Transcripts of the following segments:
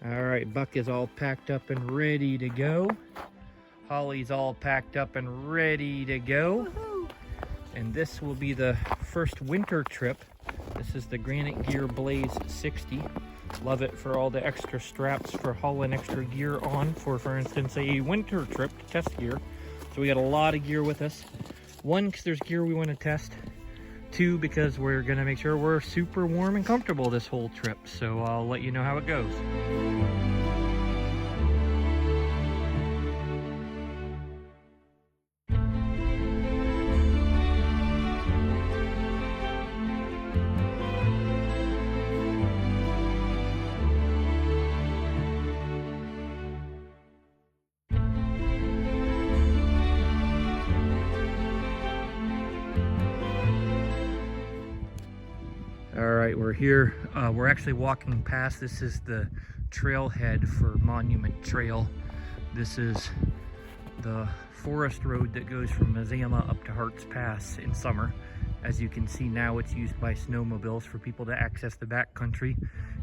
All right, Buck is all packed up and ready to go. Holly's all packed up and ready to go. And this will be the first winter trip. This is the Granite Gear Blaze 60. Love it for all the extra straps for hauling extra gear on for instance, a winter trip to test gear. So we got a lot of gear with us. One, because there's gear we want to test. Two, because we're gonna make sure we're super warm and comfortable this whole trip. So I'll let you know how it goes. All right, we're here. We're actually walking past. This is the trailhead for Monument Trail. This is the forest road that goes from Mazama up to Harts Pass in summer. As you can see now, it's used by snowmobiles for people to access the backcountry.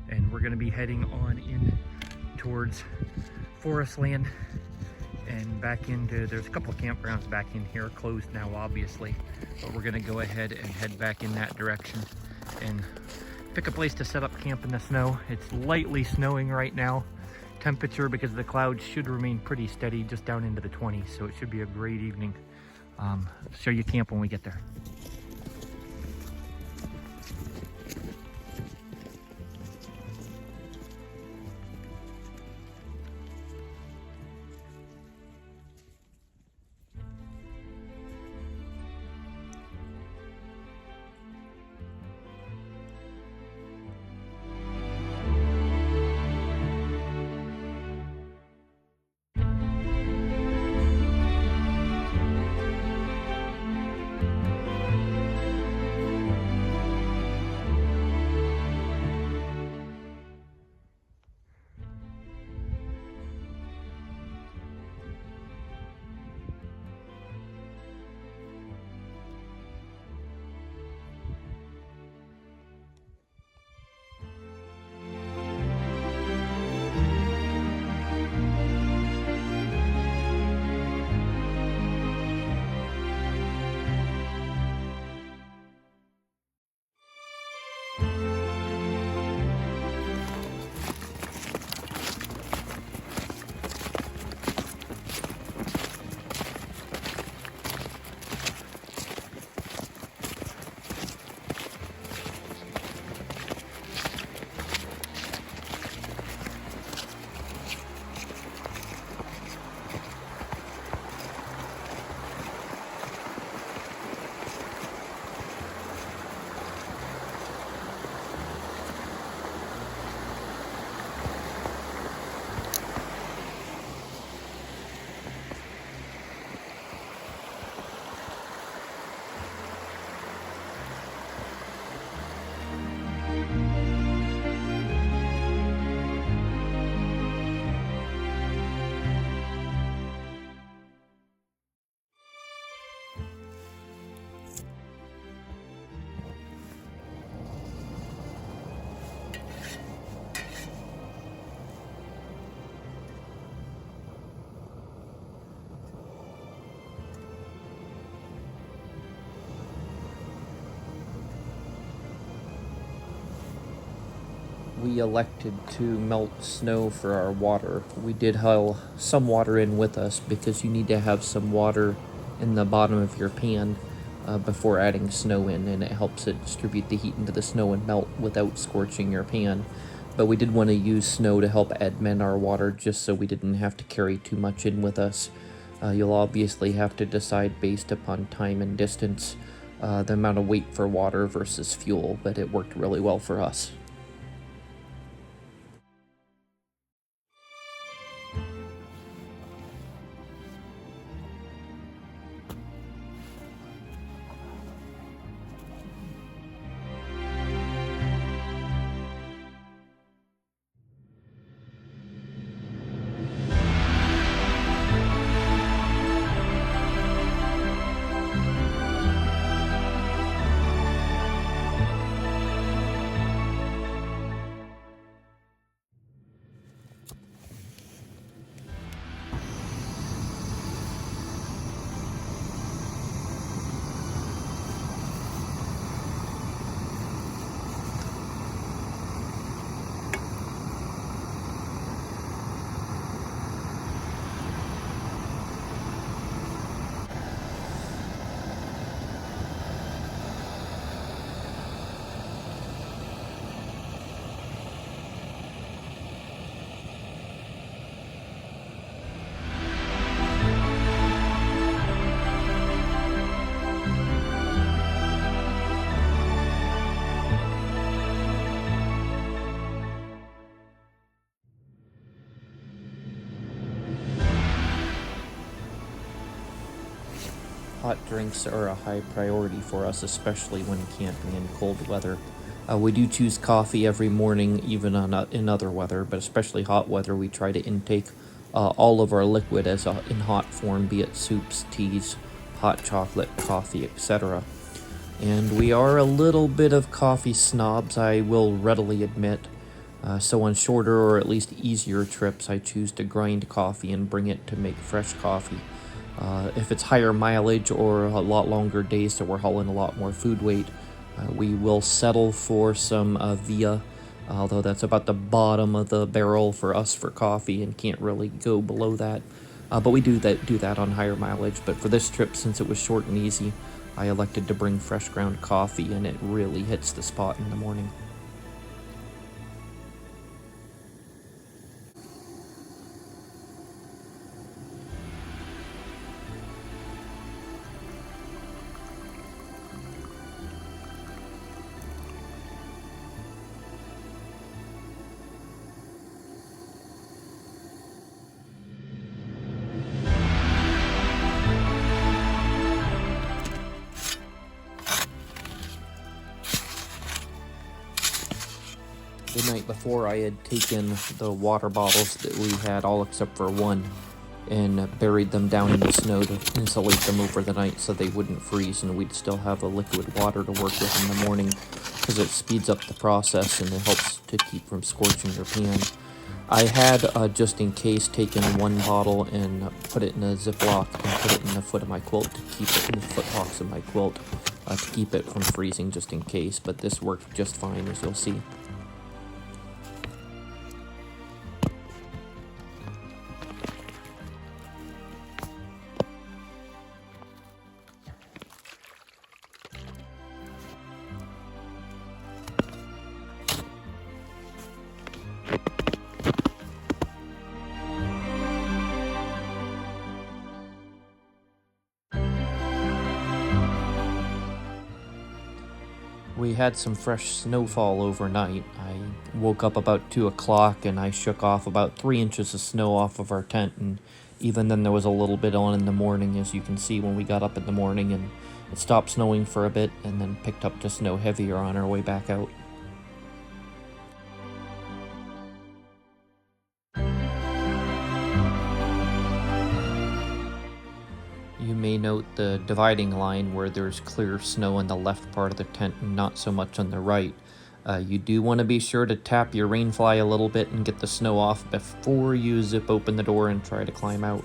And we're gonna be heading on in towards forest land and back into, there's a couple of campgrounds back in here, closed now obviously, but we're gonna go ahead and head back in that direction and pick a place to set up camp in the snow. It's lightly snowing right now. Temperature, because the clouds, should remain pretty steady, just down into the 20s, so it should be a great evening. Show you camp when we get there. We elected to melt snow for our water. We did haul some water in with us because you need to have some water in the bottom of your pan before adding snow in, and it helps it distribute the heat into the snow and melt without scorching your pan. But we did want to use snow to help admin our water just so we didn't have to carry too much in with us. You'll obviously have to decide based upon time and distance the amount of weight for water versus fuel, but it worked really well for us. hot drinks are a high priority for us, especially when camping in cold weather. We do choose coffee every morning, even in other weather, but especially hot weather, we try to intake all of our liquid in hot form, be it soups, teas, hot chocolate, coffee, etc. And we are a little bit of coffee snobs, I will readily admit. So on shorter or at least easier trips, I choose to grind coffee and bring it to make fresh coffee. If it's higher mileage or a lot longer days, so we're hauling a lot more food weight, we will settle for some Via, although that's about the bottom of the barrel for us for coffee and can't really go below that. But we do that on higher mileage. But for this trip, since it was short and easy, I elected to bring fresh ground coffee, and it really hits the spot in the morning. The night before, I had taken the water bottles that we had, all except for one, and buried them down in the snow to insulate them over the night so they wouldn't freeze and we'd still have a liquid water to work with in the morning, because it speeds up the process and it helps to keep from scorching your pan. I had, just in case, taken one bottle and put it in a Ziploc and put it in the foot of my quilt to keep it in the footbox of my quilt, to keep it from freezing just in case, but this worked just fine, as you'll see. We had some fresh snowfall overnight. I woke up about 2 o'clock and I shook off about 3 inches of snow off of our tent, and even then there was a little bit on in the morning, as you can see when we got up in the morning, and it stopped snowing for a bit and then picked up to snow heavier on our way back out. You may note the dividing line where there's clear snow in the left part of the tent and not so much on the right. You do want to be sure to tap your rainfly a little bit and get the snow off before you zip open the door and try to climb out.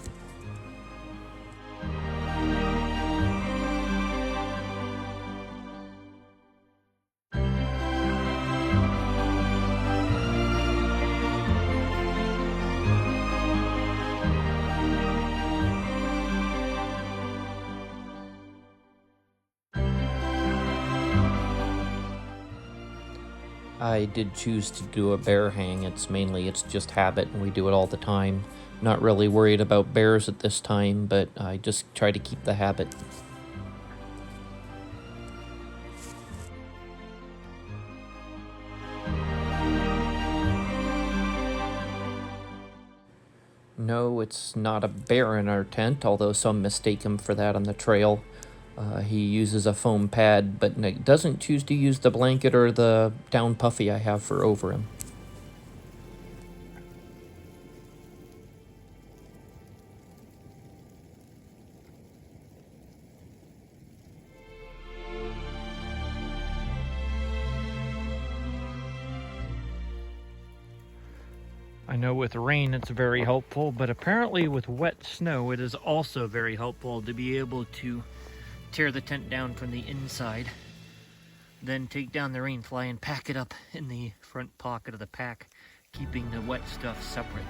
I did choose to do a bear hang. It's just habit, and we do it all the time. Not really worried about bears at this time, but I just try to keep the habit. No, it's not a bear in our tent, although some mistake him for that on the trail. He uses a foam pad, but doesn't choose to use the blanket or the down puffy I have for over him. I know with rain it's very helpful, but apparently with wet snow it is also very helpful to be able to tear the tent down from the inside, then take down the rainfly and pack it up in the front pocket of the pack, keeping the wet stuff separate.